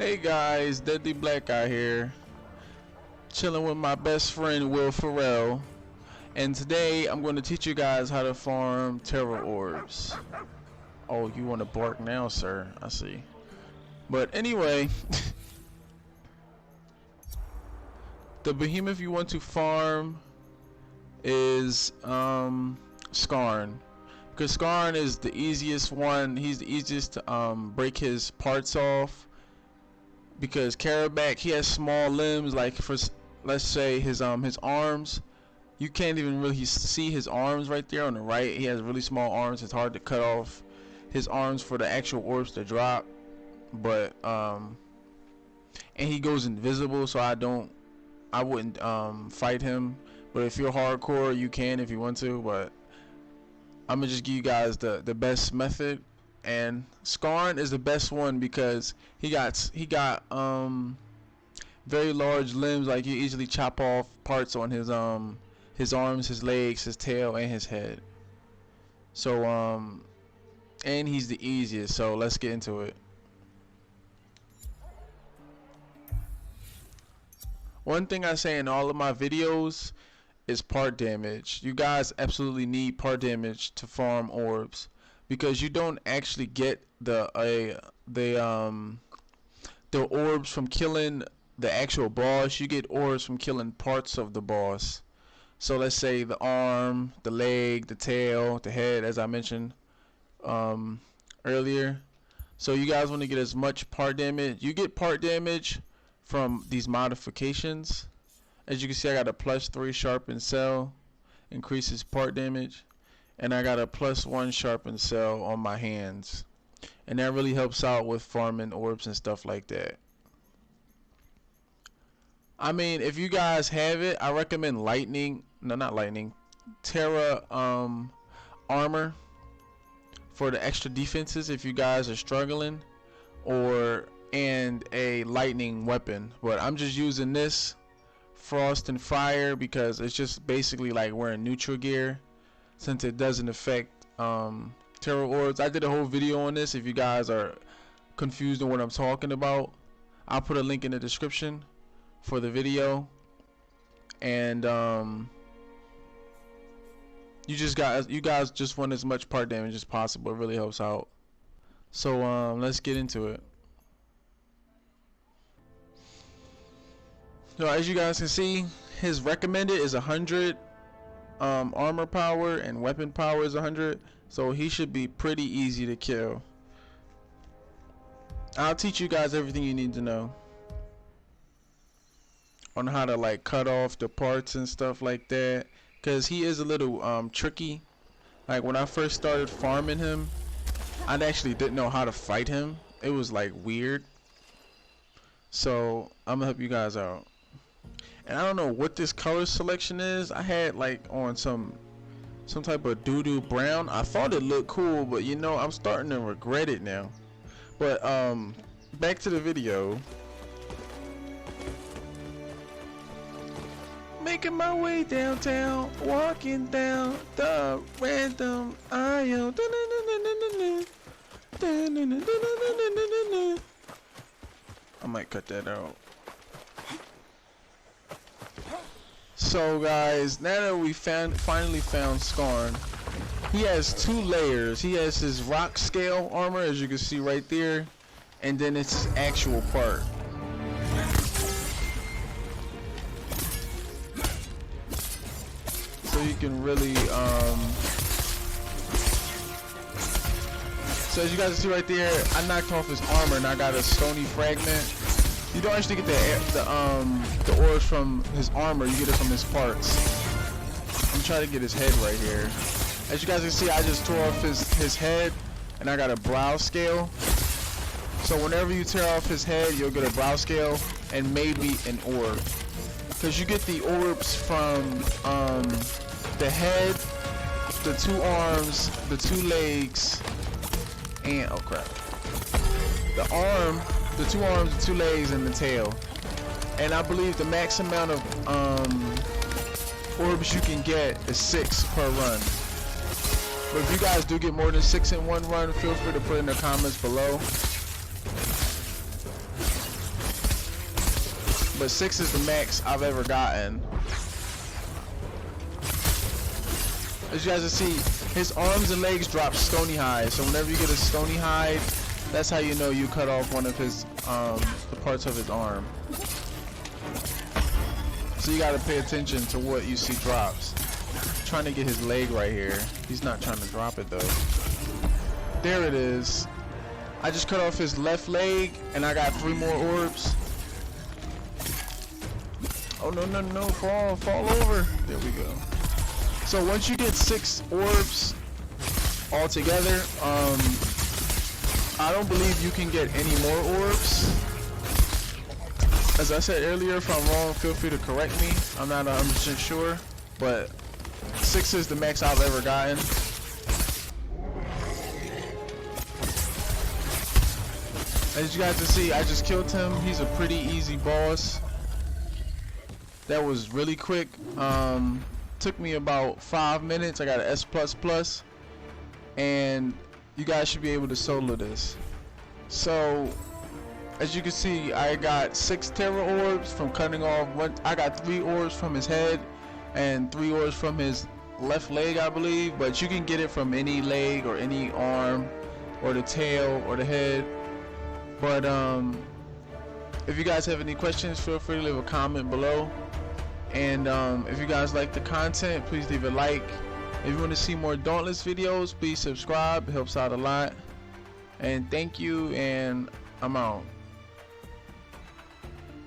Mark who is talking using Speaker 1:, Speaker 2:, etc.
Speaker 1: Hey guys, Deadly Black Guy here, chilling with my best friend YOyO FrOm, and today I'm going to teach you guys how to farm Terra orbs. Oh, you want to bark now, sir? I see. But anyway, the behemoth you want to farm is Skarn, because Skarn is the easiest one. He's the easiest to break his parts off. Because Karabak, he has small limbs, like for let's say his arms, you can't even really see his arms right there on the right. He has really small arms. It's hard to cut off his arms for the actual orbs to drop. But and he goes invisible, so I wouldn't fight him. But if you're hardcore, you can if you want to. But I'm gonna just give you guys the best method. And Skarn is the best one because he got very large limbs. Like, you easily chop off parts on his arms, his legs, his tail, and his head. So and he's the easiest. So let's get into it. One thing I say in all of my videos is part damage. You guys absolutely need part damage to farm orbs, because you don't actually get the orbs from killing the actual boss. You get orbs from killing parts of the boss. So let's say the arm, the leg, the tail, the head, as I mentioned earlier. So you guys want to get as much part damage. You get part damage from these modifications. As you can see, I got a +3 sharpened cell, increases part damage. And I got a +1 sharpened cell on my hands, and that really helps out with farming orbs and stuff like that. I mean, if you guys have it, I recommend Terra armor for the extra defenses if you guys are struggling, and a lightning weapon. But I'm just using this frost and fire because it's just basically like wearing neutral gear, since it doesn't affect Terra orbs. I did a whole video on this. If you guys are confused on what I'm talking about, I'll put a link in the description for the video. And you guys just want as much part damage as possible. It really helps out. So let's get into it. So as you guys can see, his recommended is 100. Armor power and weapon power is 100, so he should be pretty easy to kill. I'll teach you guys everything you need to know on how to like cut off the parts and stuff like that, because he is a little tricky. Like, when I first started farming him, I actually didn't know how to fight him. It was like weird. So I'm gonna help you guys out. And I don't know what this color selection is. I had like on some type of doo-doo brown. I thought it looked cool, but you know, I'm starting to regret it now. But back to the video. Making my way downtown, walking down the random aisle. I might cut that out. So guys, now that we finally found Skarn, he has 2 layers. He has his rock scale armor, as you can see right there, and then it's his actual part. So you can really so as you guys can see right there, I knocked off his armor and I got a stony fragment. You don't actually get the orbs from his armor, you get it from his parts. I'm trying to get his head right here. As you guys can see, I just tore off his head, and I got a brow scale. So whenever you tear off his head, you'll get a brow scale and maybe an orb. Because you get the orbs from the head, the 2 arms, the 2 legs, and oh crap, the arm, the 2 arms, the 2 legs, and the tail. And I believe the max amount of orbs you can get is 6 per run. But if you guys do get more than 6 in one run, feel free to put in the comments below. but 6 is the max I've ever gotten. As you guys can see, his arms and legs drop stony hide. So whenever you get a stony hide, that's how you know you cut off one of his the parts of his arm. So you gotta pay attention to what you see drops. I'm trying to get his leg right here. He's not trying to drop it though. There it is. I just cut off his left leg and I got 3 more orbs. Oh no, no, no, fall over. There we go. So once you get 6 orbs all together, I don't believe you can get any more orbs. As I said earlier, if I'm wrong, feel free to correct me. I'm not 100% sure, but 6 is the max I've ever gotten. As you guys can see, I just killed him. He's a pretty easy boss. That was really quick. Took me about 5 minutes. I got an S++, and you guys should be able to solo this. So as you can see, I got 6 Terra orbs from cutting off one. I got 3 orbs from his head and 3 orbs from his left leg, I believe, but you can get it from any leg or any arm or the tail or the head. But if you guys have any questions, feel free to leave a comment below. And if you guys like the content, please leave a like. If you want to see more Dauntless videos, please subscribe. It helps out a lot. And thank you, and I'm out.